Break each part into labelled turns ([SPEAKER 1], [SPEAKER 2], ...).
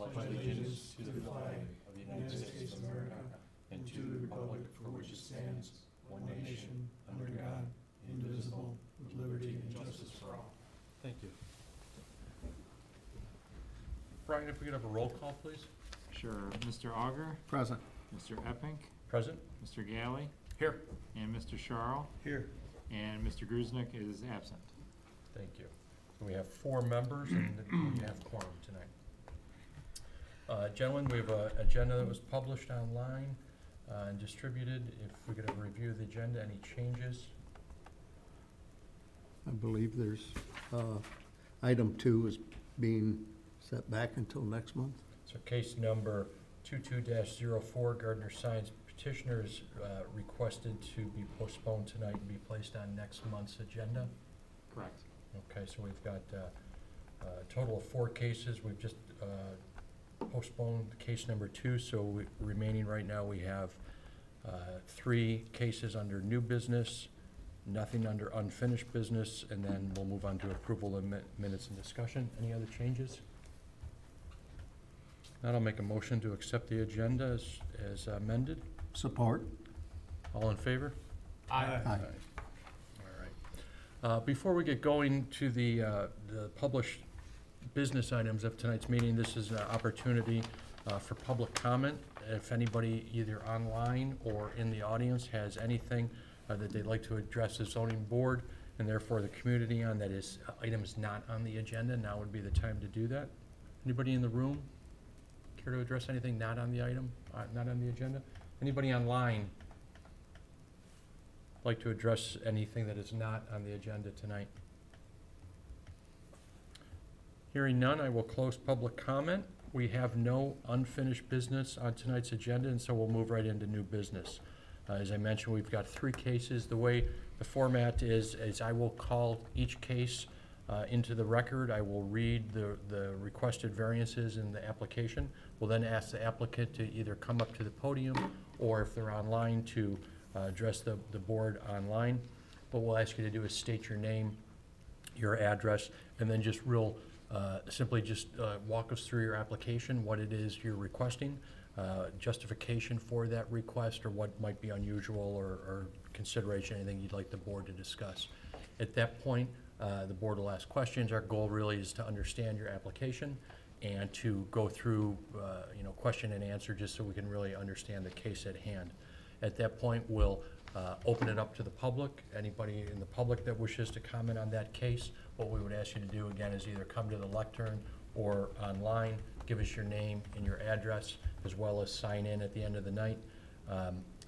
[SPEAKER 1] pledge allegiance to the flag of the United States of America and to the republic for which it stands, one nation, under God, indivisible, with liberty and justice for all.
[SPEAKER 2] Thank you. Brian, if we could have a roll call, please.
[SPEAKER 3] Sure. Mr. Auger,
[SPEAKER 1] Present.
[SPEAKER 3] Mr. Epping,
[SPEAKER 2] Present.
[SPEAKER 3] Mr. Galley,
[SPEAKER 2] Here.
[SPEAKER 3] and Mr. Charles,
[SPEAKER 1] Here.
[SPEAKER 3] and Mr. Gruznik is absent.
[SPEAKER 2] Thank you. So we have 4 members and we have quorum tonight. Gentlemen, we have an agenda that was published online and distributed. If we could have a review of the agenda, any changes?
[SPEAKER 4] I believe there's, item 2 is being set back until next month.
[SPEAKER 2] So case number 22-04, Gardner Science petitioners requested to be postponed tonight and be placed on next month's agenda.
[SPEAKER 3] Correct.
[SPEAKER 2] Okay, so we've got a total of 4 cases. We've just postponed case number 2, so remaining right now we have 3 cases under new business, nothing under unfinished business, and then we'll move on to approval of minutes and discussion. Any other changes? Now I'll make a motion to accept the agenda as amended.
[SPEAKER 4] Support?
[SPEAKER 2] All in favor?
[SPEAKER 4] Aye.
[SPEAKER 2] All right. Before we get going to the published business items of tonight's meeting, this is an opportunity for public comment. If anybody either online or in the audience has anything that they'd like to address the zoning board and therefore the community on that is items not on the agenda, now would be the time to do that. Anybody in the room care to address anything not on the item, not on the agenda? Anybody online like to address anything that is not on the agenda tonight? Hearing none, I will close public comment. We have no unfinished business on tonight's agenda, and so we'll move right into new business. As I mentioned, we've got 3 cases. The way the format is I will call each case into the record. I will read the requested variances in the application. We'll then ask the applicant to either come up to the podium or if they're online to address the board online. What we'll ask you to do is state your name, your address, and then just simply walk us through your application, what it is you're requesting, justification for that request, or what might be unusual or consideration, anything you'd like the board to discuss. At that point, the board will ask questions. Our goal really is to understand your application and to go through question and answer just so we can really understand the case at hand. At that point, we'll open it up to the public. Anybody in the public that wishes to comment on that case, what we would ask you to do again is either come to the lectern or online, give us your name and your address, as well as sign in at the end of the night.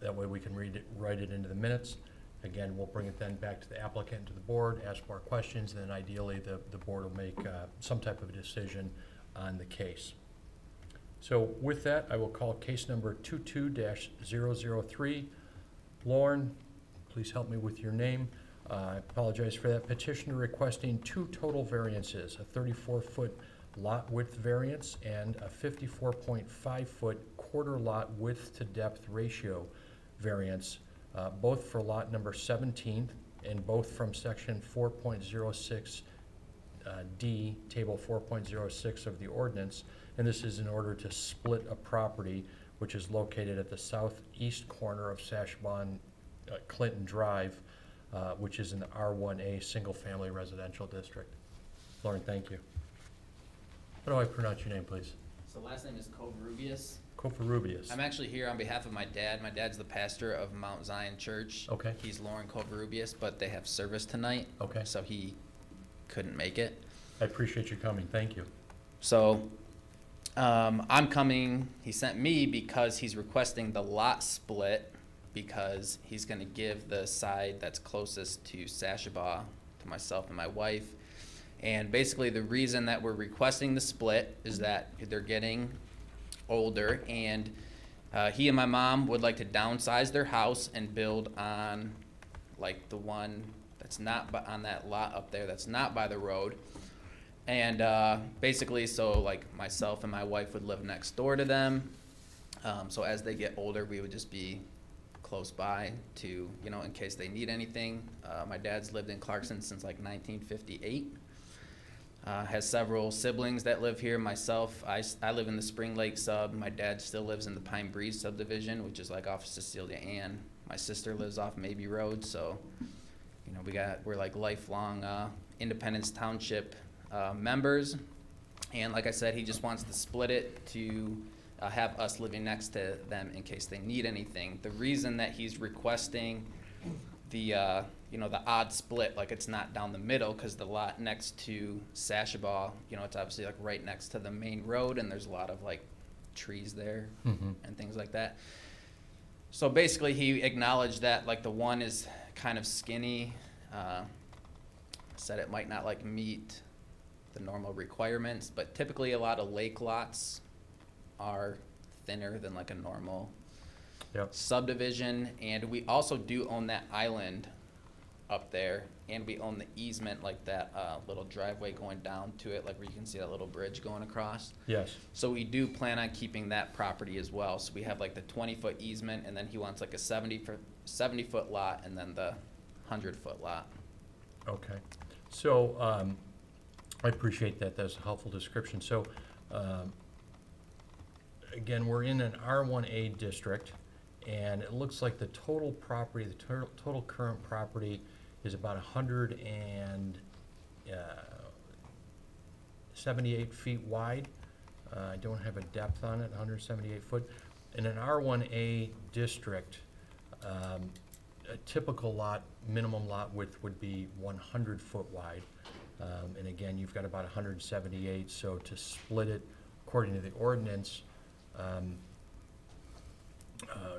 [SPEAKER 2] That way we can write it into the minutes. Again, we'll bring it then back to the applicant, to the board, ask more questions, and then ideally the board will make some type of a decision on the case. So with that, I will call case number 22-003. Lauren, please help me with your name. I apologize for that. Petitioner requesting 2 total variances, a 34-foot lot width variance and a 54.5-foot quarter lot width to depth ratio variance, both for lot number 17 and both from section 4.06 D, table 4.06 of the ordinance. And this is in order to split a property which is located at the southeast corner of Sashbon Clinton Drive, which is in the R1A single-family residential district. Lauren, thank you. How do I pronounce your name, please?
[SPEAKER 5] So last name is Covarubius.
[SPEAKER 2] Covarubius.
[SPEAKER 5] I'm actually here on behalf of my dad. My dad's the pastor of Mount Zion Church.
[SPEAKER 2] Okay.
[SPEAKER 5] He's Lauren Covarubius, but they have service tonight.
[SPEAKER 2] Okay.
[SPEAKER 5] So he couldn't make it.
[SPEAKER 2] I appreciate you coming. Thank you.
[SPEAKER 5] So I'm coming, he sent me because he's requesting the lot split because he's going to give the side that's closest to Sashaba to myself and my wife. And basically the reason that we're requesting the split is that they're getting older, and he and my mom would like to downsize their house and build on like the one that's not on that lot up there that's not by the road. And basically, so like myself and my wife would live next door to them. So as they get older, we would just be close by to, in case they need anything. My dad's lived in Clarkson since like 1958. Has several siblings that live here. Myself, I live in the Spring Lake sub. My dad still lives in the Pine Breeze subdivision, which is like off Cecilia Ann. My sister lives off Maybe Road, so, you know, we're like lifelong Independence Township members. And like I said, he just wants to split it to have us living next to them in case they need anything. The reason that he's requesting the you know, the odd split, like it's not down the middle, because the lot next to Sashabaw, you know, it's obviously like right next to the main road, and there's a lot of like trees there and things like that. So basically, he acknowledged that like the one is kind of skinny, said it might not like meet the normal requirements, but typically a lot of lake lots are thinner than like a normal subdivision. And we also do own that island up there, and we own the easement, like that little driveway going down to it, like where you can see that little bridge going across.
[SPEAKER 2] Yes.
[SPEAKER 5] So we do plan on keeping that property as well. So we have like the 20-foot easement, and then he wants like a 70-foot lot, and then the 100-foot lot.
[SPEAKER 2] Okay. So, I appreciate that. That's a helpful description. So, again, we're in an R1A district, and it looks like the total property, the total current property is about 178 feet wide. I don't have a depth on it, 178 foot. In an R1A district, a typical lot, minimum lot width would be 100 foot wide. And again, you've got about 178, so to split it according to the ordinance,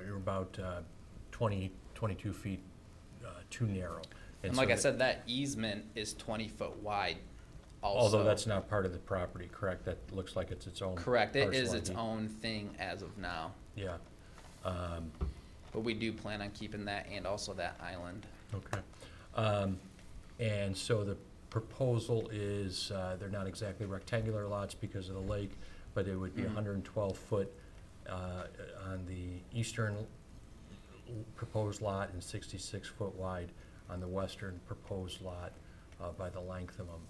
[SPEAKER 2] you're about 22 feet too narrow.
[SPEAKER 5] And like I said, that easement is 20 foot wide also.
[SPEAKER 2] Although that's not part of the property, correct? That looks like it's its own.
[SPEAKER 5] Correct, it is
[SPEAKER 2] parcel
[SPEAKER 5] its
[SPEAKER 2] ID.
[SPEAKER 5] own thing as of now.
[SPEAKER 2] Yeah.
[SPEAKER 5] But we do plan on keeping that and also that island.
[SPEAKER 2] Okay. And so the proposal is, they're not exactly rectangular lots because of the lake, but it would be 112 foot on the eastern proposed lot and 66 foot wide on the western proposed lot by the length of them.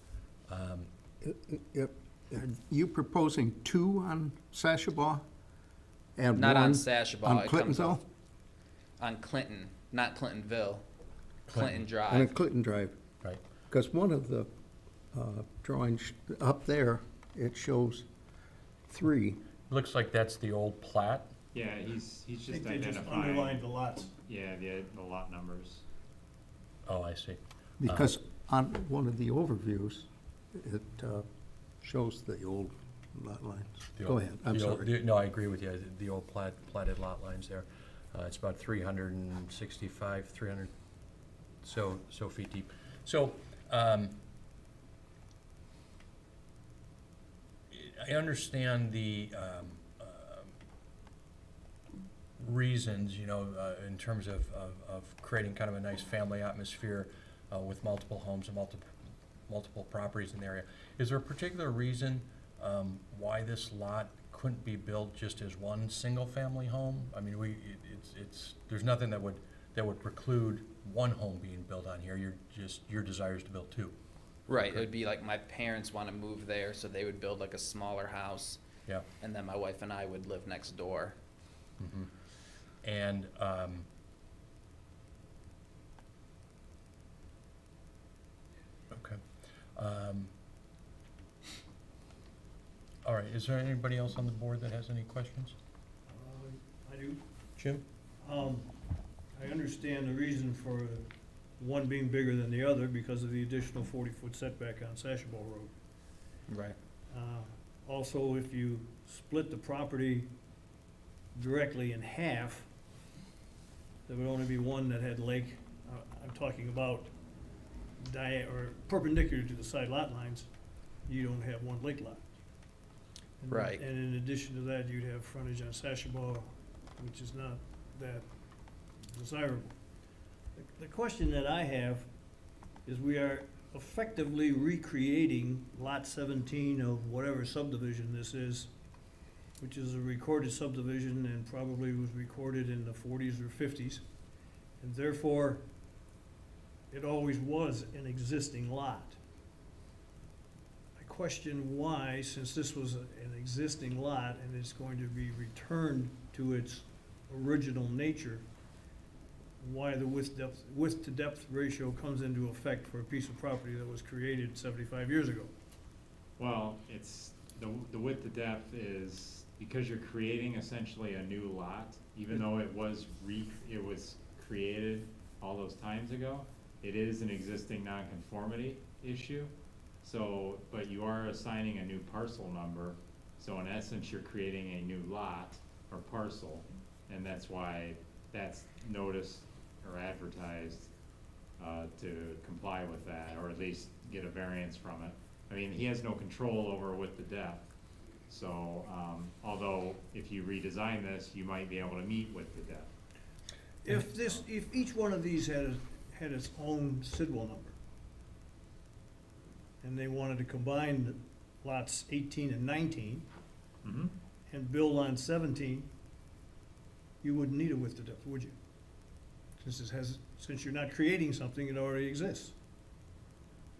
[SPEAKER 4] Are you proposing two on Sashabaw? And
[SPEAKER 5] Not on
[SPEAKER 4] one
[SPEAKER 5] Sashabaw.
[SPEAKER 4] on
[SPEAKER 5] it comes
[SPEAKER 4] Clintonville?
[SPEAKER 5] off on Clinton, not Clintonville.
[SPEAKER 2] Clinton.
[SPEAKER 5] Clinton Drive.
[SPEAKER 4] On Clinton Drive?
[SPEAKER 2] Right.
[SPEAKER 4] Because one of the drawings up there, it shows three.
[SPEAKER 2] Looks like that's the old plat.
[SPEAKER 3] Yeah, he's
[SPEAKER 1] I
[SPEAKER 3] just
[SPEAKER 1] think they just
[SPEAKER 3] identifying.
[SPEAKER 1] underlined the lots.
[SPEAKER 3] Yeah, the lot numbers.
[SPEAKER 2] Oh, I see.
[SPEAKER 4] Because on one of the overviews, it shows the old lot lines.
[SPEAKER 2] The
[SPEAKER 4] Go
[SPEAKER 2] old-
[SPEAKER 4] ahead, I'm
[SPEAKER 2] the old-
[SPEAKER 4] sorry.
[SPEAKER 2] No, I agree with you. The old platted lot lines there. It's about 365, 300 so feet deep. So, I understand the reasons, you know, in terms of creating kind of a nice family atmosphere with multiple homes and multiple properties in the area. Is there a particular reason why this lot couldn't be built just as one single-family home? I mean, there's nothing that would preclude one home being built on here. Your desire is to build two.
[SPEAKER 5] Right, it would be like my parents want to move there, so they would build like a smaller house,
[SPEAKER 2] Yeah.
[SPEAKER 5] and then my wife and I would live next door.
[SPEAKER 2] Mm-hmm. And, okay. All right, is there anybody else on the board that has any questions?
[SPEAKER 1] I do.
[SPEAKER 2] Jim?
[SPEAKER 1] I understand the reason for one being bigger than the other because of the additional 40-foot setback on Sashabaw Road.
[SPEAKER 5] Right.
[SPEAKER 1] Also, if you split the property directly in half, there would only be one that had lake. I'm talking about or perpendicular to the side lot lines. You don't have one lake lot. And-
[SPEAKER 5] Right.
[SPEAKER 1] And in addition to that, you'd have frontage on Sashabaw, which is not that desirable. The question that I have is we are effectively recreating Lot 17 of whatever subdivision this is, which is a recorded subdivision and probably was recorded in the 40s or 50s. And therefore, it always was an existing lot. My question why, since this was an existing lot and it's going to be returned to its original nature, why the width to depth ratio comes into effect for a piece of property that was created 75 years ago.
[SPEAKER 3] Well, it's, the width to depth is, because you're creating essentially a new lot, even though it was created all those times ago, it is an existing nonconformity issue. So, but you are assigning a new parcel number, so in essence, you're creating a new lot or parcel, and that's why that's noticed or advertised to comply with that, or at least get a variance from it. I mean, he has no control over width to depth, so although if you redesign this, you might be able to meet width to depth.
[SPEAKER 1] If each one of these had its own sidwell number, and they wanted to combine the lots 18 and 19
[SPEAKER 3] Mm-hmm.
[SPEAKER 1] and build on 17, you wouldn't need a width to depth, would you? Since you're not creating something, it already exists.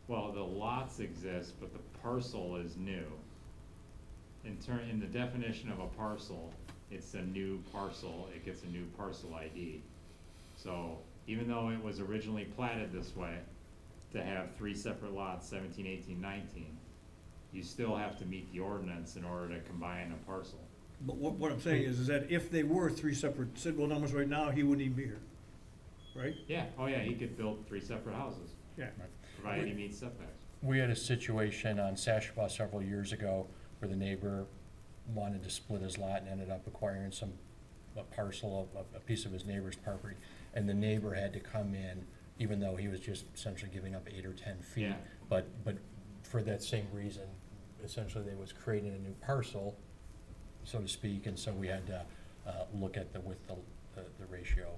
[SPEAKER 3] Well, the lots exist, but the parcel is new. In the definition of a parcel, it's a new parcel, it gets a new parcel ID. So even though it was originally platted this way, to have 3 separate lots, 17, 18, 19, you still have to meet the ordinance in order to combine a parcel.
[SPEAKER 1] But what I'm saying is that if they were 3 separate sidwell numbers right now, he wouldn't even be here, right?
[SPEAKER 3] Yeah, oh yeah, he could build 3 separate houses,
[SPEAKER 1] Yeah.
[SPEAKER 3] provided he meets setbacks.
[SPEAKER 2] We had a situation on Sashaba several years ago where the neighbor wanted to split his lot and ended up acquiring a parcel of a piece of his neighbor's property. And the neighbor had to come in, even though he was just essentially giving up 8 or 10 feet.
[SPEAKER 3] Yeah.
[SPEAKER 2] But for that same reason, essentially they was creating a new parcel, so to speak, and so we had to look at the ratio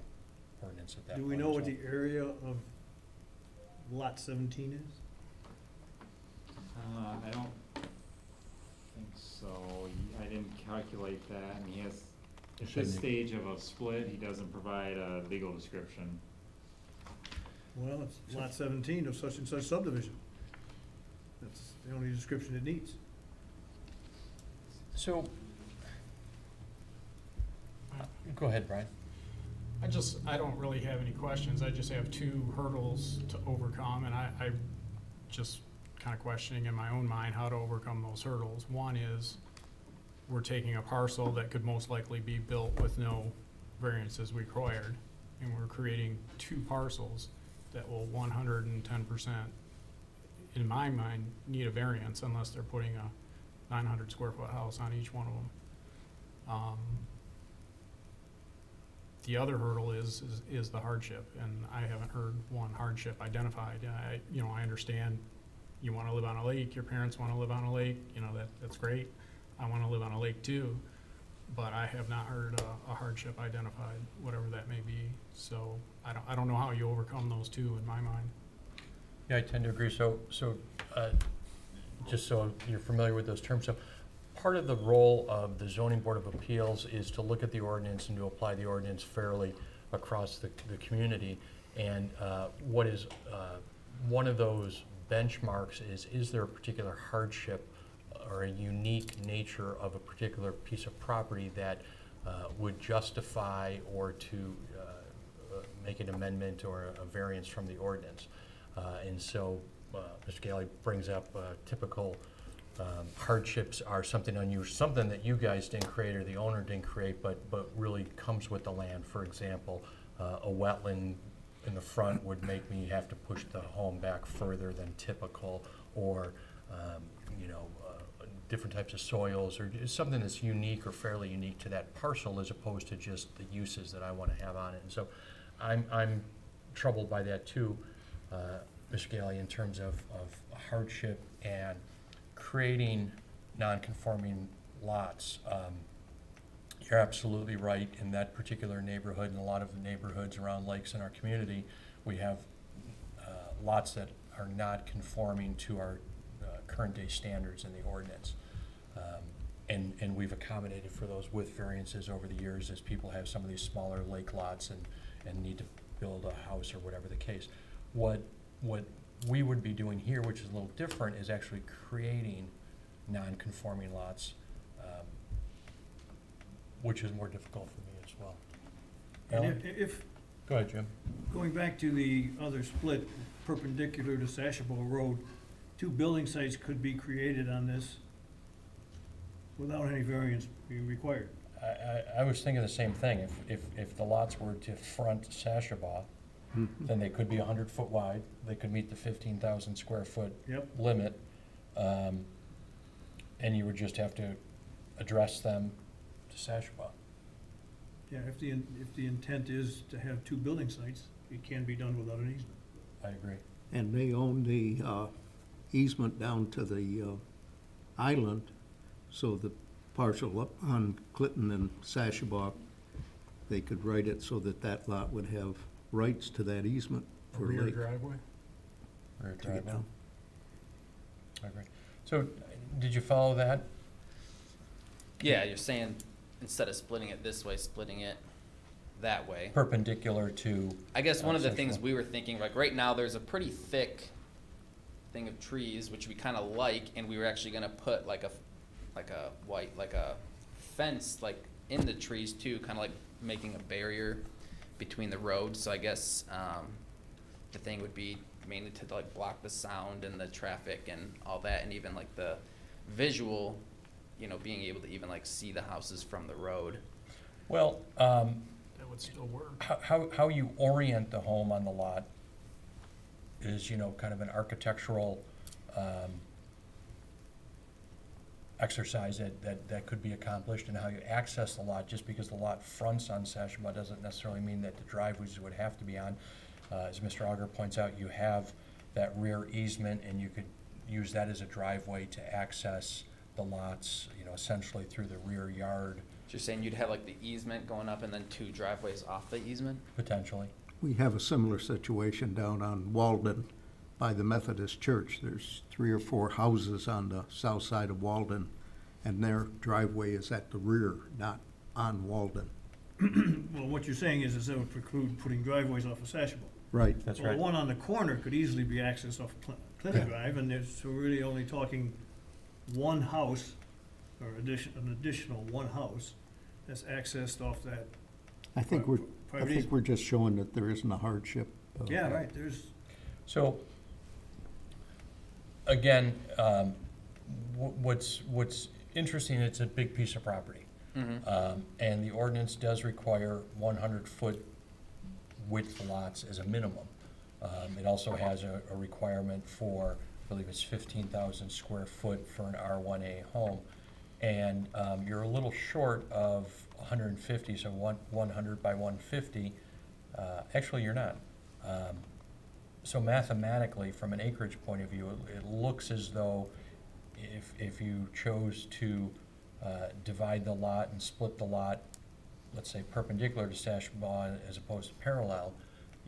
[SPEAKER 2] ordinance at that
[SPEAKER 1] Do
[SPEAKER 2] point.
[SPEAKER 1] we know
[SPEAKER 2] as
[SPEAKER 1] what
[SPEAKER 2] well.
[SPEAKER 1] the area of lot 17 is?
[SPEAKER 3] I don't think so. I didn't calculate that, and he has, at
[SPEAKER 2] Shouldn't
[SPEAKER 3] this
[SPEAKER 2] he?
[SPEAKER 3] stage of a split, he doesn't provide a legal description.
[SPEAKER 1] Well, it's lot 17 of such and such subdivision. That's the only description it needs.
[SPEAKER 2] So, go ahead, Brian.
[SPEAKER 6] I don't really have any questions. I just have 2 hurdles to overcome, and I just kind of questioning in my own mind how to overcome those hurdles. One is, we're taking a parcel that could most likely be built with no variances required, and we're creating 2 parcels that will 110%, in my mind, need a variance unless they're putting a 900 square foot house on each one of them. The other hurdle is the hardship, and I haven't heard one hardship identified. I understand you wanna live on a lake, your parents wanna live on a lake, that's great. I wanna live on a lake too, but I have not heard a hardship identified, whatever that may be. So I don't know how you overcome those 2 in my mind.
[SPEAKER 2] Yeah, I tend to agree. So, just so you're familiar with those terms, so part of the role of the Zoning Board of Appeals is to look at the ordinance and to apply the ordinance fairly across the community. And what is one of those benchmarks is there a particular hardship or a unique nature of a particular piece of property that would justify or to make an amendment or a variance from the ordinance. And so Mr. Galley brings up typical hardships are something unusual, something that you guys didn't create or the owner didn't create, but really comes with the land. For example, a wetland in the front would make me have to push the home back further than typical, or different types of soils, or something that's unique or fairly unique to that parcel as opposed to just the uses that I want to have on it. And so I'm troubled by that too, Mr. Galley, in terms of hardship and creating non-conforming lots. You're absolutely right. In that particular neighborhood and a lot of the neighborhoods around lakes in our community, we have lots that are not conforming to our current day standards in the ordinance. And we've accommodated for those with variances over the years as people have some of these smaller lake lots and need to build a house or whatever the case. What we would be doing here, which is a little different, is actually creating non-conforming lots, which is more difficult for me as well.
[SPEAKER 1] And
[SPEAKER 2] Alan?
[SPEAKER 1] if,
[SPEAKER 2] Go ahead, Jim.
[SPEAKER 1] going back to the other split perpendicular to Sashabaw Road, 2 building sites could be created on this without any variance being required.
[SPEAKER 2] I was thinking the same thing. If the lots were to front Sashabaw, then they could be 100-foot wide. They could meet the 15,000 square foot
[SPEAKER 1] Yep.
[SPEAKER 2] limit. And you would just have to address them to Sashabaw.
[SPEAKER 1] Yeah, if the intent is to have 2 building sites, it can be done without an easement.
[SPEAKER 2] I agree.
[SPEAKER 4] And they own the easement down to the island, so the parcel up on Clinton and Sashabaw, they could write it so that that lot would have rights to that easement
[SPEAKER 6] A
[SPEAKER 4] for
[SPEAKER 6] rear
[SPEAKER 4] Lake.
[SPEAKER 6] driveway?
[SPEAKER 2] Rear
[SPEAKER 4] to get
[SPEAKER 2] driveway.
[SPEAKER 4] down.
[SPEAKER 2] I agree. So, did you follow that?
[SPEAKER 5] Yeah, you're saying instead of splitting it this way, splitting it that way.
[SPEAKER 2] Perpendicular to,
[SPEAKER 5] I guess one of the things
[SPEAKER 2] Central.
[SPEAKER 5] we were thinking, like right now, there's a pretty thick thing of trees, which we kind of like, and we were actually gonna put like a fence like in the trees too, kind of like making a barrier between the roads. So I guess the thing would be mainly to like block the sound and the traffic and all that, and even like the visual, you know, being able to even like see the houses from the road.
[SPEAKER 2] well,
[SPEAKER 6] That would still work.
[SPEAKER 2] how you orient the home on the lot is, you know, kind of an architectural exercise that could be accomplished, and how you access the lot. Just because the lot fronts on Sashabaw doesn't necessarily mean that the driveways would have to be on. As Mr. Auger points out, you have that rear easement, and you could use that as a driveway to access the lots, you know, essentially through the rear yard,
[SPEAKER 5] So you're saying you'd have like the easement going up and then 2 driveways off the easement?
[SPEAKER 2] potentially.
[SPEAKER 4] We have a similar situation down on Walden by the Methodist Church. There's 3 or 4 houses on the south side of Walden, and their driveway is at the rear, not on Walden.
[SPEAKER 1] Well, what you're saying is that would preclude putting driveways off of Sashabaw.
[SPEAKER 4] Right.
[SPEAKER 2] That's
[SPEAKER 1] Well,
[SPEAKER 2] right.
[SPEAKER 1] the one on the corner could easily be accessed off Clinton
[SPEAKER 4] Yeah.
[SPEAKER 1] Drive, and there's, so we're really only talking one house, or an additional one house that's accessed off that.
[SPEAKER 4] I think we're, I
[SPEAKER 1] private
[SPEAKER 4] think
[SPEAKER 1] easement.
[SPEAKER 4] we're just showing that there isn't a hardship.
[SPEAKER 1] Yeah, right, there's,
[SPEAKER 2] So, again, what's interesting, it's a big piece of property.
[SPEAKER 5] Mm-hmm.
[SPEAKER 2] And the ordinance does require 100-foot width lots as a minimum. It also has a requirement for, I believe it's 15,000 square foot for an R1A home. And you're a little short of 150, so 100 by 150. Actually, you're not. So mathematically, from an acreage point of view, it looks as though if you chose to divide the lot and split the lot, let's say perpendicular to Sashabaw as opposed to parallel,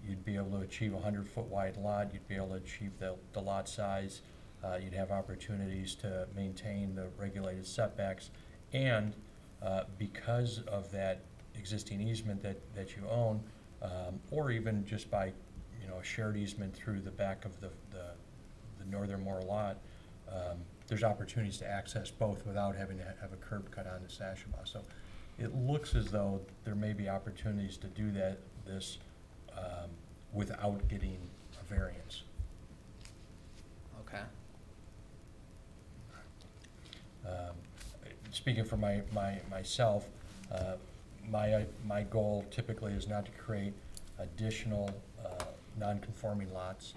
[SPEAKER 2] you'd be able to achieve a 100-foot wide lot. You'd be able to achieve the lot size. You'd have opportunities to maintain the regulated setbacks. And because of that existing easement that you own, or even just by, you know, a shared easement through the back of the northernmost lot, there's opportunities to access both without having to have a curb cut onto Sashabaw. So it looks as though there may be opportunities to do this without getting a variance.
[SPEAKER 5] Okay.
[SPEAKER 2] Speaking for myself, my goal typically is not to create additional non-conforming lots,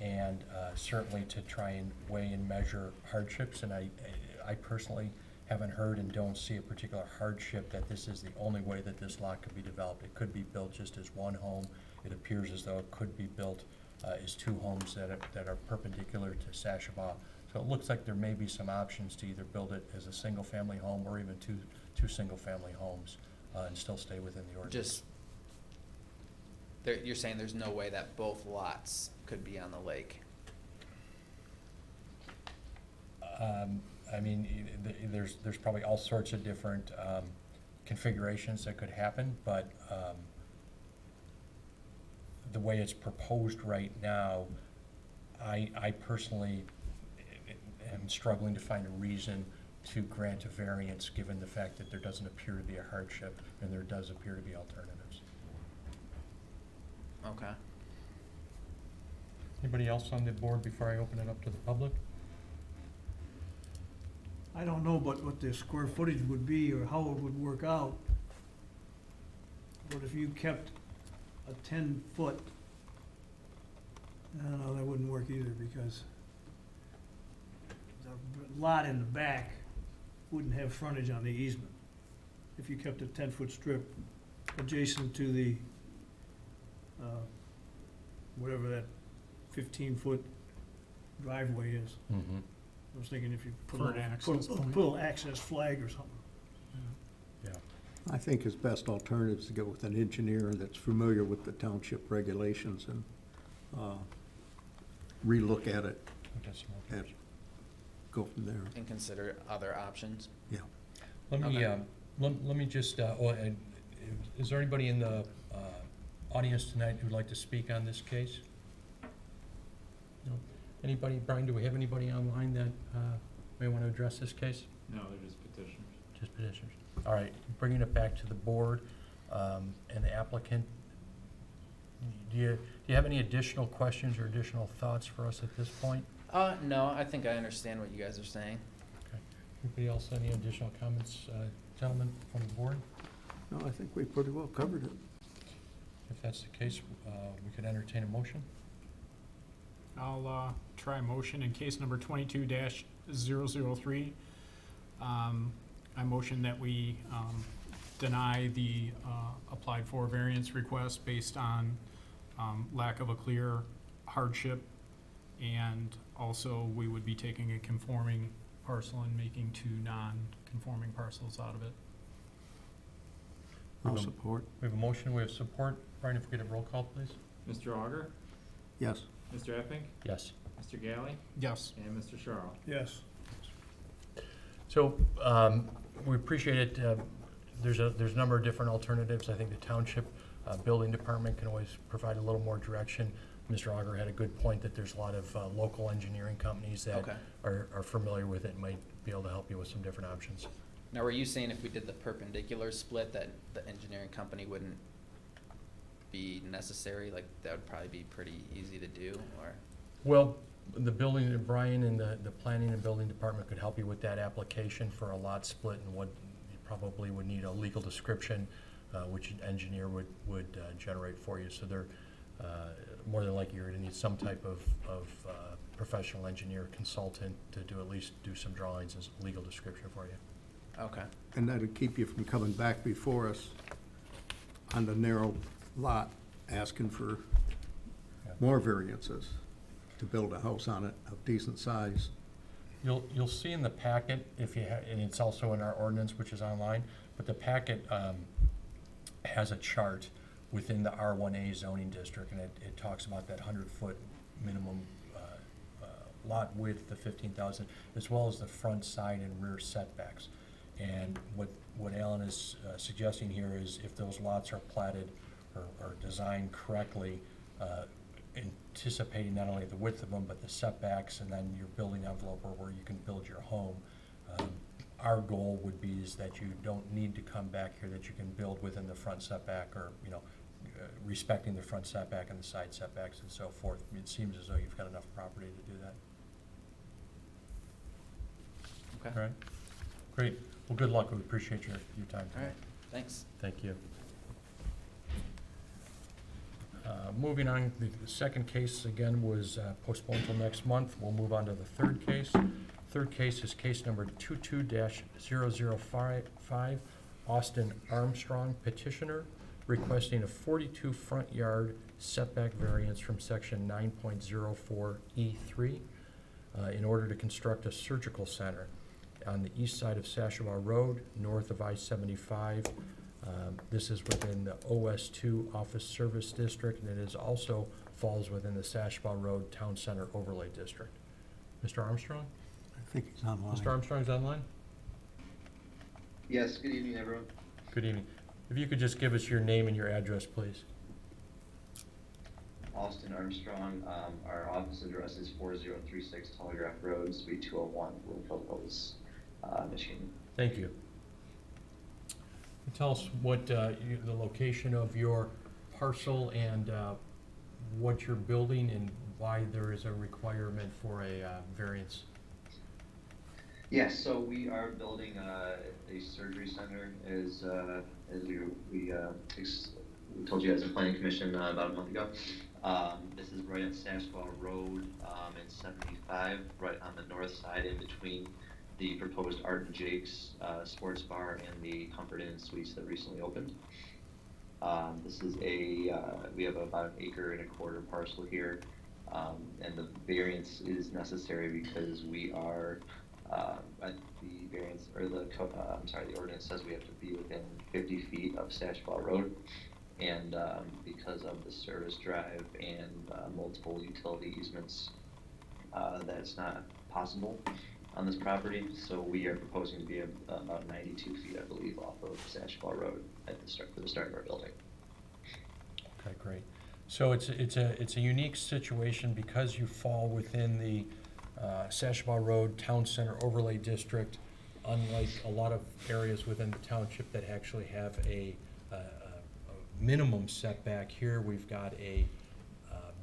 [SPEAKER 2] and certainly to try and weigh and measure hardships. And I personally haven't heard and don't see a particular hardship that this is the only way that this lot could be developed. It could be built just as one home. It appears as though it could be built as 2 homes that are perpendicular to Sashabaw. So it looks like there may be some options to either build it as a single-family home or even two single-family homes and still stay within the ordinance.
[SPEAKER 5] You're saying there's no way that both lots could be on the lake?
[SPEAKER 2] I mean, there's probably all sorts of different configurations that could happen, but the way it's proposed right now, I personally am struggling to find a reason to grant a variance, given the fact that there doesn't appear to be a hardship and there does appear to be alternatives.
[SPEAKER 5] Okay.
[SPEAKER 2] Anybody else on the board before I open it up to the public?
[SPEAKER 1] I don't know what the square footage would be or how it would work out. But if you kept a 10-foot, I don't know, that wouldn't work either, because the lot in the back wouldn't have frontage on the easement. If you kept a 10-foot strip adjacent to the, whatever that 15-foot driveway is.
[SPEAKER 2] Mm-hmm.
[SPEAKER 1] I was thinking if you put
[SPEAKER 6] For an access point.
[SPEAKER 1] put an access flag or something.
[SPEAKER 2] Yeah.
[SPEAKER 4] I think his best alternative is to go with an engineer that's familiar with the township regulations and relook at it
[SPEAKER 2] We've got some more
[SPEAKER 4] and go from there.
[SPEAKER 5] And consider other options.
[SPEAKER 4] Yeah.
[SPEAKER 2] Let me,
[SPEAKER 5] Okay.
[SPEAKER 2] let me just, is there anybody in the audience tonight who'd like to speak on this case? No? Anybody, Brian, do we have anybody online that may want to address this case?
[SPEAKER 3] No, they're just petitioners.
[SPEAKER 2] Just petitioners. All right, bringing it back to the board and the applicant. Do you have any additional questions or additional thoughts for us at this point?
[SPEAKER 5] No, I think I understand what you guys are saying.
[SPEAKER 2] Okay. Anybody else, any additional comments, gentlemen from the board?
[SPEAKER 4] No, I think we pretty well covered it.
[SPEAKER 2] If that's the case, we could entertain a motion.
[SPEAKER 6] I'll try a motion in case number 22-003. I motion that we deny the applied for variance request based on lack of a clear hardship, and also we would be taking a conforming parcel and making 2 non-conforming parcels out of it.
[SPEAKER 4] I'll support.
[SPEAKER 2] We have a motion, we have support. Brian, if we could have roll call, please.
[SPEAKER 3] Mr. Auger,
[SPEAKER 4] Yes.
[SPEAKER 3] Mr. Epping,
[SPEAKER 2] Yes.
[SPEAKER 3] Mr. Galley,
[SPEAKER 6] Yes.
[SPEAKER 3] and Mr. Charles.
[SPEAKER 1] Yes.
[SPEAKER 2] So, we appreciate it. There's a number of different alternatives. I think the township building department can always provide a little more direction. Mr. Auger had a good point that there's a lot of local engineering companies that
[SPEAKER 5] Okay.
[SPEAKER 2] are familiar with it and might be able to help you with some different options.
[SPEAKER 5] Now, were you saying if we did the perpendicular split that the engineering company wouldn't be necessary? Like, that would probably be pretty easy to do, or?
[SPEAKER 2] Well, the building, Brian and the planning and building department could help you with that application for a lot split, and what you probably would need a legal description, which an engineer would generate for you. So they're more than likely you're gonna need some type of professional engineer consultant to at least do some drawings and legal description for you.
[SPEAKER 5] Okay.
[SPEAKER 4] And that'd keep you from coming back before us on the narrow lot, asking for
[SPEAKER 2] Yeah.
[SPEAKER 4] more variances to build a house on it of decent size.
[SPEAKER 2] You'll see in the packet, if you and it's also in our ordinance, which is online, but the packet has a chart within the R1A zoning district, and it talks about that 100-foot minimum lot width, the 15,000, as well as the front, side, and rear setbacks. And what Alan is suggesting here is if those lots are platted or designed correctly, anticipating not only the width of them, but the setbacks, and then your building envelope or where you can build your home. Our goal would be is that you don't need to come back here, that you can build within the front setback, or, respecting the front setback and the side setbacks and so forth. I mean, it seems as though you've got enough property to do that.
[SPEAKER 5] Okay.
[SPEAKER 2] All right, great. Well, good luck. We appreciate your time
[SPEAKER 5] All
[SPEAKER 2] tonight.
[SPEAKER 5] right, thanks.
[SPEAKER 2] Thank you. Moving on, the second case again was postponed until next month. We'll move on to the third case. Third case is case number 22-0055, Austin Armstrong petitioner requesting a 42 front yard setback variance from section 9.04E3 in order to construct a surgical center on the east side of Sashawa Road, north of I-75. This is within the OS2 Office Service District, and it is also falls within the Sashawa Road Town Center Overlay District. Mr. Armstrong?
[SPEAKER 4] I think he's online.
[SPEAKER 2] Mr. Armstrong's online?
[SPEAKER 7] Yes, good evening, everyone.
[SPEAKER 2] Good evening. If you could just give us your name and your address, please.
[SPEAKER 7] Austin Armstrong. Our office address is 4036 Telegraph Road, Suite 201, Bloomfield Hills, Michigan.
[SPEAKER 2] Thank you. Tell us what, the location of your parcel and what you're building and why there is a requirement for a variance.
[SPEAKER 7] Yes, so we are building a surgery center as we told you as a planning commission about a month ago. This is right at Sashbaugh Road and 75, right on the north side in between the proposed Art and Jake's sports bar and the Comfort Inn Suites that recently opened. This is we have about 1.25 acre parcel here, and the variance is necessary because we are, the variance, or the ordinance says we have to be within 50 feet of Sashbaugh Road. And because of the service drive and multiple utility easements, that's not possible on this property. So we are proposing to be about 92 feet, I believe, off of Sashbaugh Road at the start, for the start of our building.
[SPEAKER 2] Okay, great. So it's a unique situation because you fall within the Sashbaugh Road Town Center Overlay District, unlike a lot of areas within the township that actually have a minimum setback. Here we've got a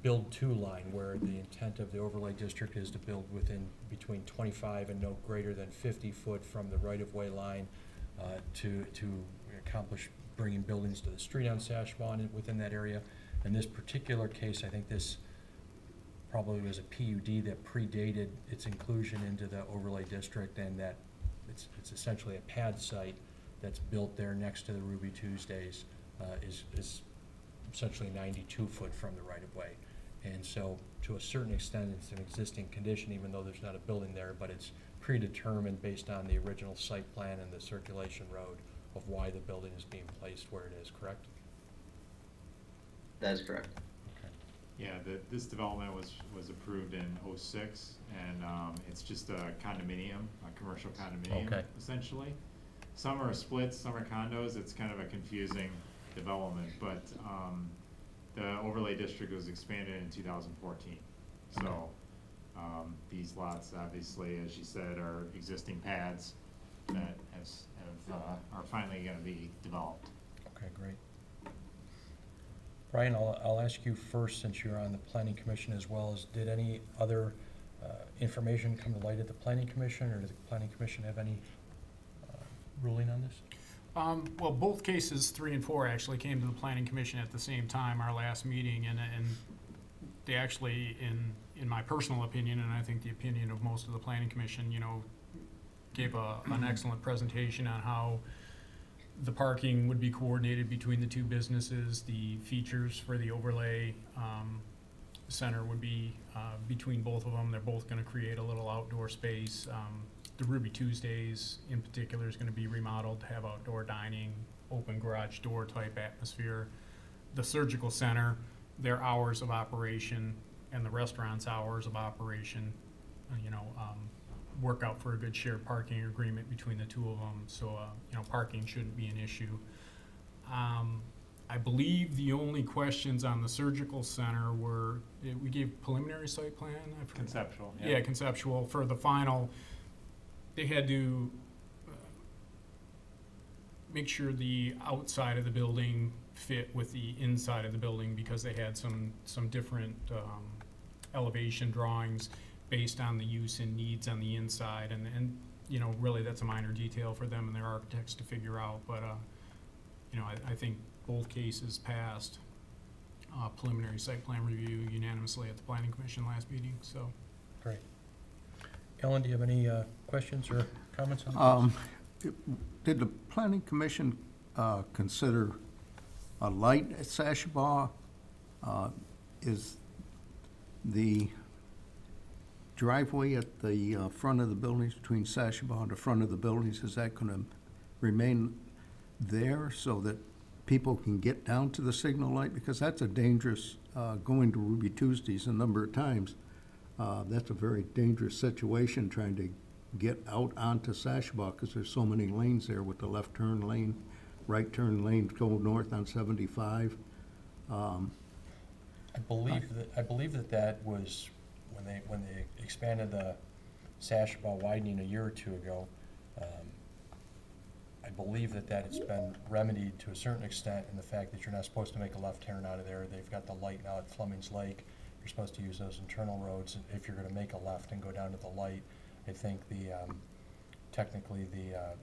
[SPEAKER 2] build to line where the intent of the overlay district is to build within between 25 and no greater than 50 foot from the right-of-way line to accomplish bringing buildings to the street on Sashbaugh and within that area. In this particular case, I think this probably was a PUD that predated its inclusion into the overlay district, and that it's essentially a pad site that's built there next to the Ruby Tuesdays. Is essentially 92 foot from the right-of-way. And so to a certain extent, it's an existing condition, even though there's not a building there, but it's predetermined based on the original site plan and the circulation road of why the building is being placed where it is, correct?
[SPEAKER 7] That is correct.
[SPEAKER 2] Okay.
[SPEAKER 3] Yeah, this development was approved in '06, and it's just a condominium, a commercial condominium,
[SPEAKER 2] Okay.
[SPEAKER 3] essentially. Some are splits, some are condos. It's kind of a confusing development, but the overlay district was expanded in 2014. So these lots, obviously, as you said, are existing pads that are finally going to be developed.
[SPEAKER 2] Okay, great. Brian, I'll ask you first, since you're on the Planning Commission as well. As did any other information come to light at the Planning Commission, or did the Planning Commission have any ruling on this?
[SPEAKER 6] Well, both cases 3 and 4 actually came to the Planning Commission at the same time, our last meeting, and they actually, in my personal opinion, and I think the opinion of most of the Planning Commission, gave an excellent presentation on how the parking would be coordinated between the two businesses. The features for the overlay center would be between both of them. They're both going to create a little outdoor space. The Ruby Tuesdays in particular is going to be remodeled to have outdoor dining, open garage door type atmosphere. The surgical center, their hours of operation and the restaurant's hours of operation, work out for a good shared parking agreement between the two of them. So, parking shouldn't be an issue. I believe the only questions on the surgical center were, we gave preliminary site plan? I forget.
[SPEAKER 3] Conceptual.
[SPEAKER 6] Yeah, conceptual. For the final, they had to make sure the outside of the building fit with the inside of the building because they had some different elevation drawings based on the use and needs on the inside. And really that's a minor detail for them and their architects to figure out. But, I think both cases passed preliminary site plan review unanimously at the Planning Commission last meeting, so.
[SPEAKER 2] Great. Ellen, do you have any questions or comments on this?
[SPEAKER 4] Did the Planning Commission consider a light at Sashbaugh? Is the driveway at the front of the buildings, between Sashbaugh and the front of the buildings, is that going to remain there so that people can get down to the signal light? Because that's a dangerous, going to Ruby Tuesdays a number of times, that's a very dangerous situation trying to get out onto Sashbaugh because there's so many lanes there with the left turn lane, right turn lanes go north on 75.
[SPEAKER 2] I believe that was when they expanded the Sashaba widening a year or two ago. I believe that it's been remedied to a certain extent in the fact that you're not supposed to make a left turn out of there. They've got the light now at Fleming's Lake. You're supposed to use those internal roads if you're gonna make a left and go down to the light. I think technically the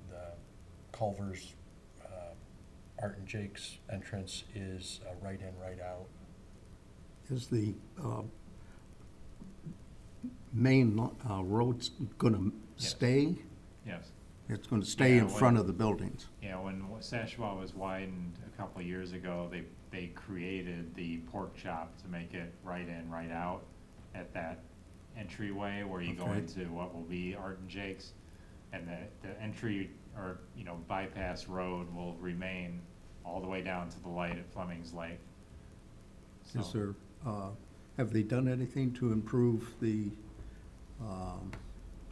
[SPEAKER 2] Culver's, Art and Jake's entrance is right in, right out.
[SPEAKER 4] Is the main road gonna stay?
[SPEAKER 3] Yes.
[SPEAKER 4] It's gonna stay
[SPEAKER 3] Yeah,
[SPEAKER 4] in front of the buildings?
[SPEAKER 3] Yeah, when Sashua was widened a couple of years ago, they created the pork chop to make it right in, right out at that entryway where you go
[SPEAKER 4] Okay.
[SPEAKER 3] into what will be Art and Jake's. And the entry or, bypass road will remain all the way down to the light at Fleming's Lake.
[SPEAKER 4] Is
[SPEAKER 3] So-
[SPEAKER 4] there, have they done anything to improve the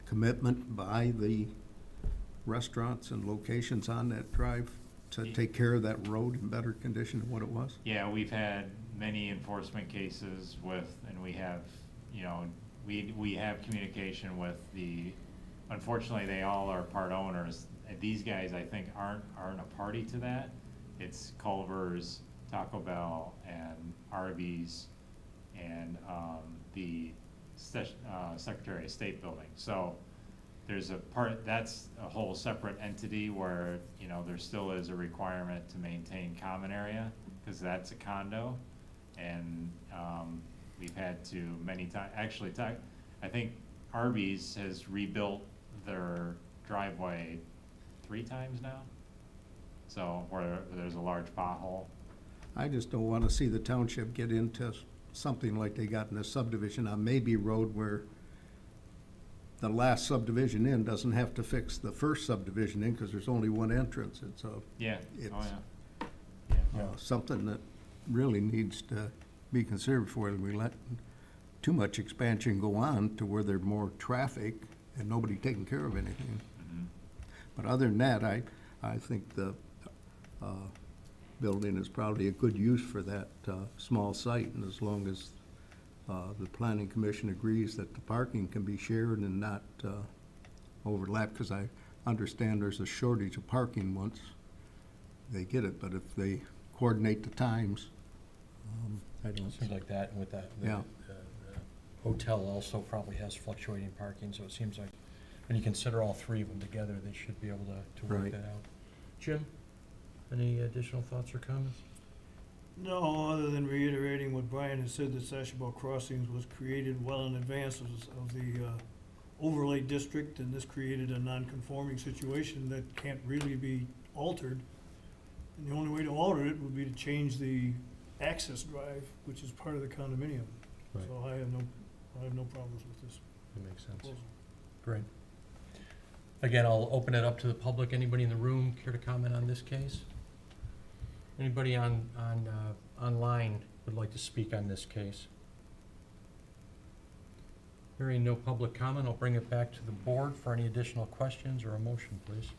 [SPEAKER 4] commitment by the restaurants and locations on that drive to take care of that road in better condition than what it was?
[SPEAKER 3] Yeah, we've had many enforcement cases and we have, we have communication with unfortunately, they all are part owners. And these guys, I think, aren't a party to that. It's Culver's, Taco Bell, and Arby's, and the Secretary of State building. So there's that's a whole separate entity where, there still is a requirement to maintain common area, because that's a condo. And we've had to many times, actually, I think Arby's has rebuilt their driveway 3 times now. So where there's a large pothole.
[SPEAKER 4] I just don't want to see the township get into something like they got in the subdivision on Maybe Road where the last subdivision in doesn't have to fix the first subdivision in because there's only one entrance. It's
[SPEAKER 3] Yeah,
[SPEAKER 4] It's-
[SPEAKER 3] oh yeah.
[SPEAKER 4] something that really needs to be considered before we let too much expansion go on to where there's more traffic and nobody taking care of anything.
[SPEAKER 3] Mhm.
[SPEAKER 4] But other than that, I think the building is probably a good use for that small site, and as long as the planning commission agrees that the parking can be shared and not overlap, because I understand there's a shortage of parking once they get it, but if they coordinate the times, I don't
[SPEAKER 2] Seems like that, and with that,
[SPEAKER 4] Yeah.
[SPEAKER 2] the hotel also probably has fluctuating parking, so it seems like when you consider all three of them together, they should be able to work
[SPEAKER 4] Right.
[SPEAKER 2] that out. Jim, any additional thoughts or comments?
[SPEAKER 1] No, other than reiterating what Brian has said, that Sashabo Crossings was created well in advance of the overlay district, and this created a non-conforming situation that can't really be altered. And the only way to alter it would be to change the access drive, which is part of the condominium.
[SPEAKER 2] Right.
[SPEAKER 1] So I have no problems with this
[SPEAKER 2] That makes sense.
[SPEAKER 1] proposal.
[SPEAKER 2] Great. Again, I'll open it up to the public. Anybody in the room care to comment on this case? Anybody online would like to speak on this case? Hearing no public comment, I'll bring it back to the board for any additional questions or a motion, please.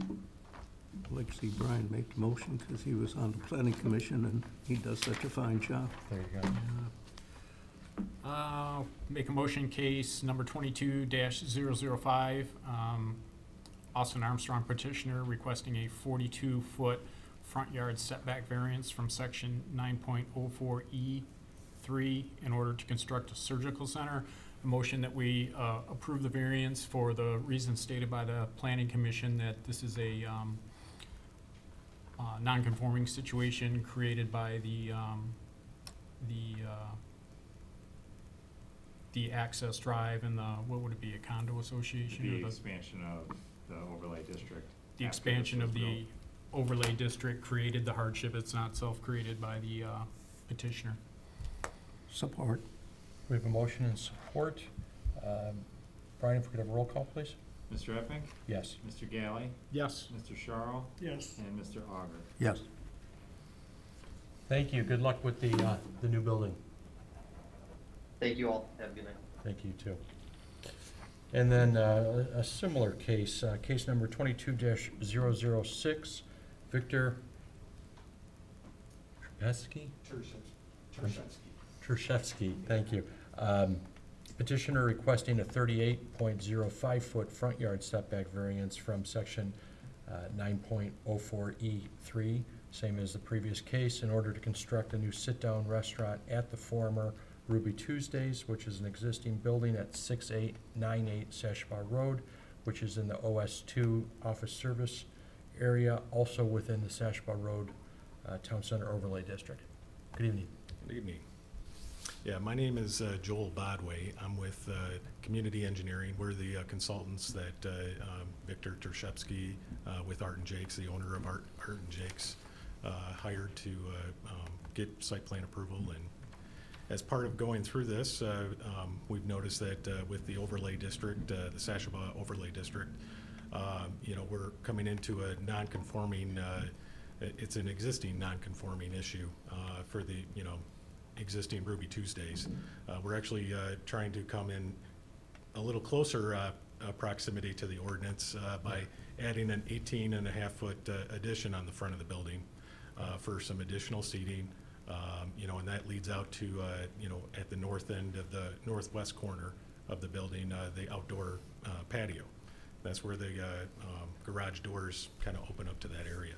[SPEAKER 4] I'd like to see Brian make the motion because he was on the planning commission and he does such a fine job.
[SPEAKER 2] There you go.
[SPEAKER 6] Make a motion case number 22-005, Austin Armstrong petitioner requesting a 42-foot front yard setback variance from section 9.04E3 in order to construct a surgical center. A motion that we approve the variance for the reasons stated by the planning commission, that this is a non-conforming situation created by the access drive and what would it be, a condo association?
[SPEAKER 3] The
[SPEAKER 6] or
[SPEAKER 3] expansion of the overlay district.
[SPEAKER 6] The
[SPEAKER 3] after
[SPEAKER 6] expansion
[SPEAKER 3] this
[SPEAKER 6] of
[SPEAKER 3] was
[SPEAKER 6] the
[SPEAKER 3] built.
[SPEAKER 6] overlay district created the hardship. It's not self-created by the petitioner.
[SPEAKER 4] Support.
[SPEAKER 2] We have a motion and support. Brian, if we could have a roll call, please?
[SPEAKER 3] Mr. Epping,
[SPEAKER 2] Yes.
[SPEAKER 3] Mr. Galley,
[SPEAKER 6] Yes.
[SPEAKER 3] Mr. Charles,
[SPEAKER 1] Yes.
[SPEAKER 3] and Mr. Auger.
[SPEAKER 4] Yes.
[SPEAKER 2] Thank you. Good luck with the new building.
[SPEAKER 7] Thank you all. Have a good night.
[SPEAKER 2] Thank you, too. And then a similar case, case number 22-006, Victor Tershevsky? Tershevsky, thank you. Petitioner requesting a 38.05-foot front yard setback variance from section 9.04E3, same as the previous case, in order to construct a new sit-down restaurant at the former Ruby Tuesdays, which is an existing building at 6898 Sashbaugh Road, which is in the OS2 Office Service area, also within the Sashbaugh Road Town Center Overlay District. Good evening.
[SPEAKER 8] Good evening. Yeah, my name is Joel Bodway. I'm with Community Engineering. We're the consultants that Victor Tershevsky with Art and Jakes, the owner of Art and Jakes, hired to get site plan approval. And as part of going through this, we've noticed that with the overlay district, the Sashbaugh Overlay District, we're coming into a non-conforming, it's an existing non-conforming issue for the, existing Ruby Tuesdays. We're actually trying to come in a little closer proximity to the ordinance by adding an 18.5-foot addition on the front of the building for some additional seating. And that leads out to, at the north end of the northwest corner of the building, the outdoor patio. That's where the garage doors kind of open up to that area.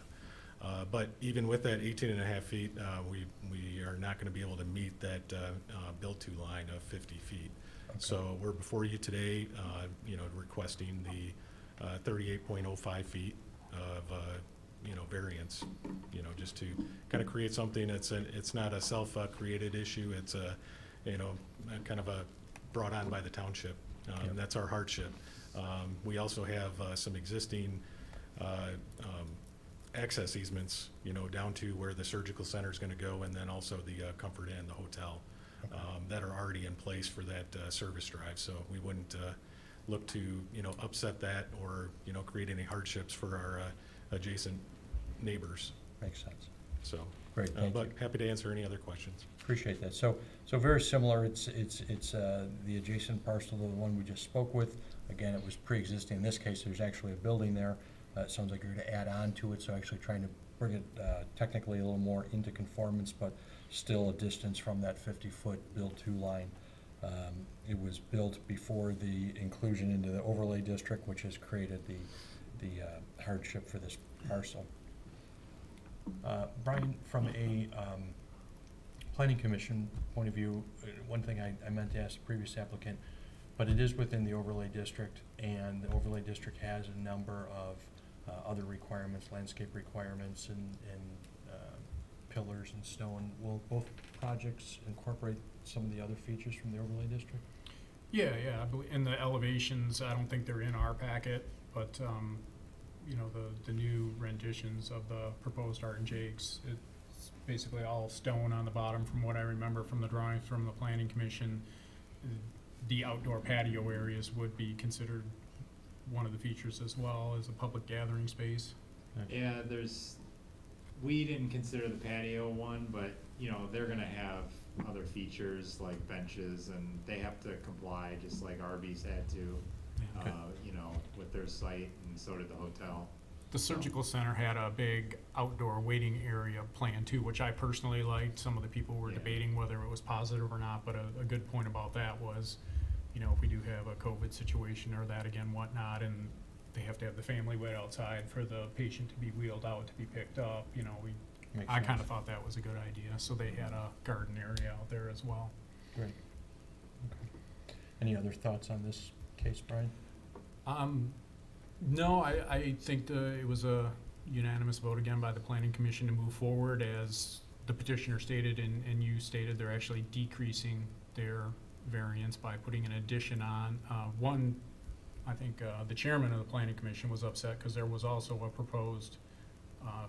[SPEAKER 8] But even with that 18.5 feet, we are not going to be able to meet that build-to line of 50 feet. Okay. So we're before you today, requesting the 38.05 feet of variance, just to kind of create something that's it's not a self-created issue. It's a, kind of a brought on by the township.
[SPEAKER 2] Yep.
[SPEAKER 8] That's our hardship. We also have some existing access easements, down to where the surgical center is going to go, and then also the Comfort Inn, the hotel, that are already in place for that service drive. So we wouldn't look to, upset that or, create any hardships for our adjacent neighbors.
[SPEAKER 2] Makes sense.
[SPEAKER 8] So,
[SPEAKER 2] Great, thank
[SPEAKER 8] but
[SPEAKER 2] you.
[SPEAKER 8] happy to answer any other questions.
[SPEAKER 2] Appreciate that. So very similar. It's the adjacent parcel to the one we just spoke with. Again, it was pre-existing. In this case, there's actually a building there. It sounds like you're going to add on to it, so actually trying to bring it technically a little more into conformance, but still a distance from that 50-foot build-to line. It was built before the inclusion into the overlay district, which has created the hardship for this parcel. Brian, from a planning commission point of view, one thing I meant to ask the previous applicant, but it is within the overlay district, and the overlay district has a number of other requirements, landscape requirements, and pillars and stone. Will both projects incorporate some of the other features from the overlay district?
[SPEAKER 6] Yeah, I believe, and the elevations, I don't think they're in our packet, but, the new renditions of the proposed Art and Jakes, it's basically all stone on the bottom from what I remember from the drawings from the planning commission. The outdoor patio areas would be considered one of the features as well as a public gathering space.
[SPEAKER 3] Yeah, we didn't consider the patio one, but, they're gonna have other features like benches, and they have to comply just like Arby's had to,
[SPEAKER 6] Okay.
[SPEAKER 3] with their site, and so did the hotel.
[SPEAKER 6] The surgical center had a big outdoor waiting area plan too, which I personally liked. Some of the people were
[SPEAKER 3] Yeah.
[SPEAKER 6] debating whether it was positive or not, but a good point about that was, if we do have a COVID situation or that again, whatnot, and they have to have the family wait outside for the patient to be wheeled out to be picked up,
[SPEAKER 2] Makes
[SPEAKER 6] I kind
[SPEAKER 2] sense.
[SPEAKER 6] of thought that was a good idea. So they had a garden area out there as well.
[SPEAKER 2] Great. Okay. Any other thoughts on this case, Brian?
[SPEAKER 6] No, I think it was a unanimous vote again by the planning commission to move forward. As the petitioner stated and you stated, they're actually decreasing their variance by putting an addition on. I think the chairman of the planning commission was upset because there was also a proposed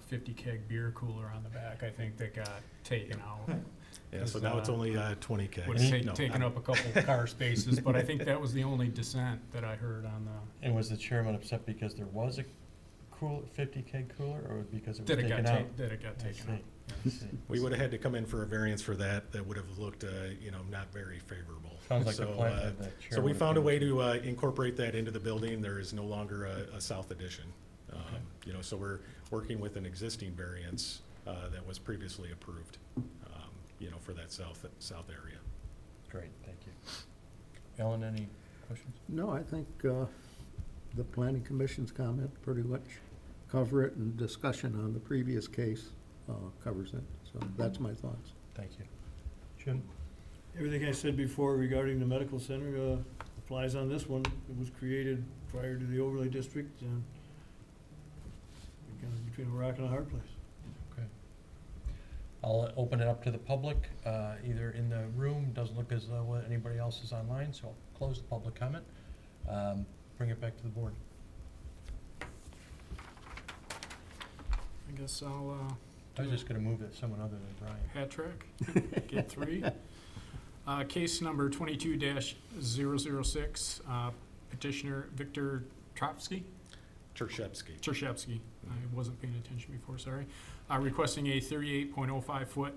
[SPEAKER 6] 50 keg beer cooler on the back, I think, that got taken out.
[SPEAKER 8] Yeah, so now it's only 20 kegs.
[SPEAKER 6] Would have
[SPEAKER 8] No,
[SPEAKER 6] taken up a couple car spaces, but I think that was the only dissent that I heard on the.
[SPEAKER 2] And was the chairman upset because there was a 50 keg cooler, or because it was
[SPEAKER 6] That it
[SPEAKER 2] taken
[SPEAKER 6] got
[SPEAKER 2] out?
[SPEAKER 6] that it got
[SPEAKER 2] I
[SPEAKER 6] taken
[SPEAKER 2] see.
[SPEAKER 6] out.
[SPEAKER 2] I see.
[SPEAKER 8] We would have had to come in for a variance for that. That would have looked, not very favorable.
[SPEAKER 2] Sounds like the
[SPEAKER 8] So,
[SPEAKER 2] plan. the
[SPEAKER 8] So
[SPEAKER 2] chairman
[SPEAKER 8] we found a way
[SPEAKER 2] opinion.
[SPEAKER 8] to incorporate that into the building. There is no longer a south addition. So we're working with an existing variance that was previously approved, for that south area.
[SPEAKER 2] Great, thank you. Ellen, any questions?
[SPEAKER 4] No, I think the planning commission's comment pretty much cover it, and discussion on the previous case covers it. So that's my thoughts.
[SPEAKER 2] Thank you. Jim?
[SPEAKER 1] Everything I said before regarding the medical center applies on this one. It was created prior to the overlay district, and we're kind of between a rock and a hard place.
[SPEAKER 2] Okay. I'll open it up to the public, either in the room. Doesn't look as though anybody else is online, so I'll close the public comment. Bring it back to the board.
[SPEAKER 6] I guess I'll,
[SPEAKER 2] I was just gonna move it to someone other than Brian.
[SPEAKER 6] hat trick, get three. Case number 22-006, petitioner Victor Tropsky.
[SPEAKER 8] Tershevsky.
[SPEAKER 6] I wasn't paying attention before, sorry. Requesting a 38.05 foot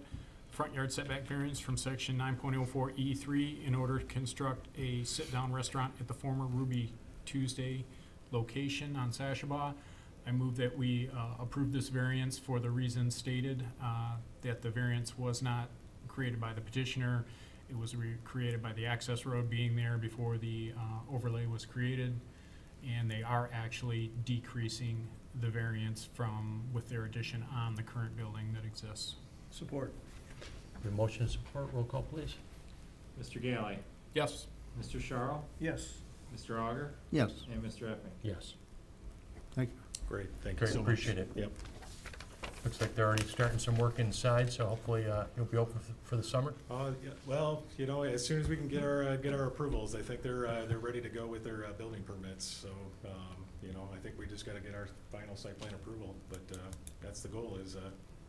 [SPEAKER 6] front yard setback variance from section 9.04 E3 in order to construct a sit-down restaurant at the former Ruby Tuesday location on Sashabaw. I move that we approve this variance for the reasons stated, that the variance was not created by the petitioner. It was created by the access road being there before the overlay was created. And they are actually decreasing the variance with their addition on the current building that exists.
[SPEAKER 1] Support.
[SPEAKER 2] Your motion and support, roll call, please.
[SPEAKER 3] Mr. Galley,
[SPEAKER 6] Yes.
[SPEAKER 3] Mr. Charles,
[SPEAKER 1] Yes.
[SPEAKER 3] Mr. Auger,
[SPEAKER 4] Yes,
[SPEAKER 3] and Mr. Epping.
[SPEAKER 2] Yes.
[SPEAKER 4] thank you.
[SPEAKER 8] Great, thank you
[SPEAKER 2] Great,
[SPEAKER 8] so much.
[SPEAKER 2] appreciate it.
[SPEAKER 8] Yep.
[SPEAKER 2] Looks like they're already starting some work inside, so hopefully you'll be open for the summer.
[SPEAKER 8] Yeah, well, as soon as we can get our approvals, I think they're ready to go with their building permits. So, I think we just got to get our final site plan approval. But that's the goal, is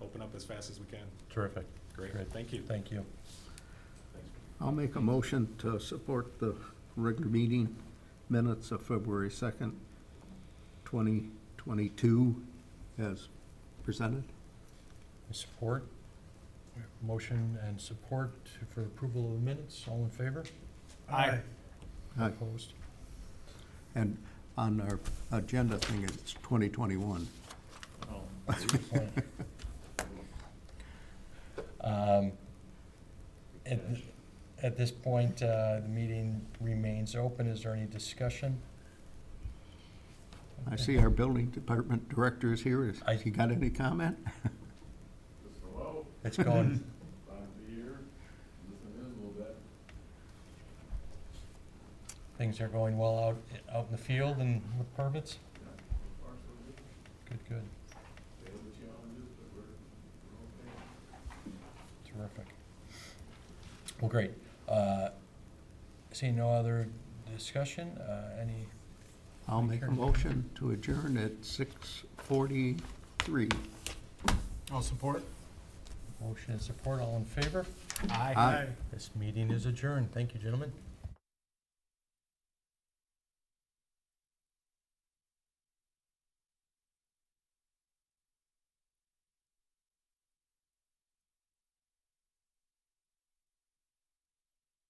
[SPEAKER 8] open up as fast as we can.
[SPEAKER 2] Terrific.
[SPEAKER 8] Great,
[SPEAKER 2] Great.
[SPEAKER 8] thank you.
[SPEAKER 2] Thank you.
[SPEAKER 4] I'll make a motion to support the regular meeting minutes of February 2nd, 2022 as presented.
[SPEAKER 2] Support. We have motion and support for approval of the minutes. All in favor?
[SPEAKER 1] Aye.
[SPEAKER 4] Aye.
[SPEAKER 2] Opposed?
[SPEAKER 4] And on our agenda thing, it's 2021.
[SPEAKER 3] Oh,
[SPEAKER 2] That's a good point. At this point, the meeting remains open. Is there any discussion?
[SPEAKER 4] I see our building department director is here. Has he got any comment?
[SPEAKER 2] It's going. Things are going well out in the field and with permits? Good, good. Terrific. Well, great. Seeing no other discussion, any,
[SPEAKER 4] I'll make a motion to adjourn at 6:43.
[SPEAKER 6] I'll support.
[SPEAKER 2] motion and support, all in favor?
[SPEAKER 6] Aye.
[SPEAKER 4] Aye.
[SPEAKER 2] This meeting is adjourned. Thank you, gentlemen.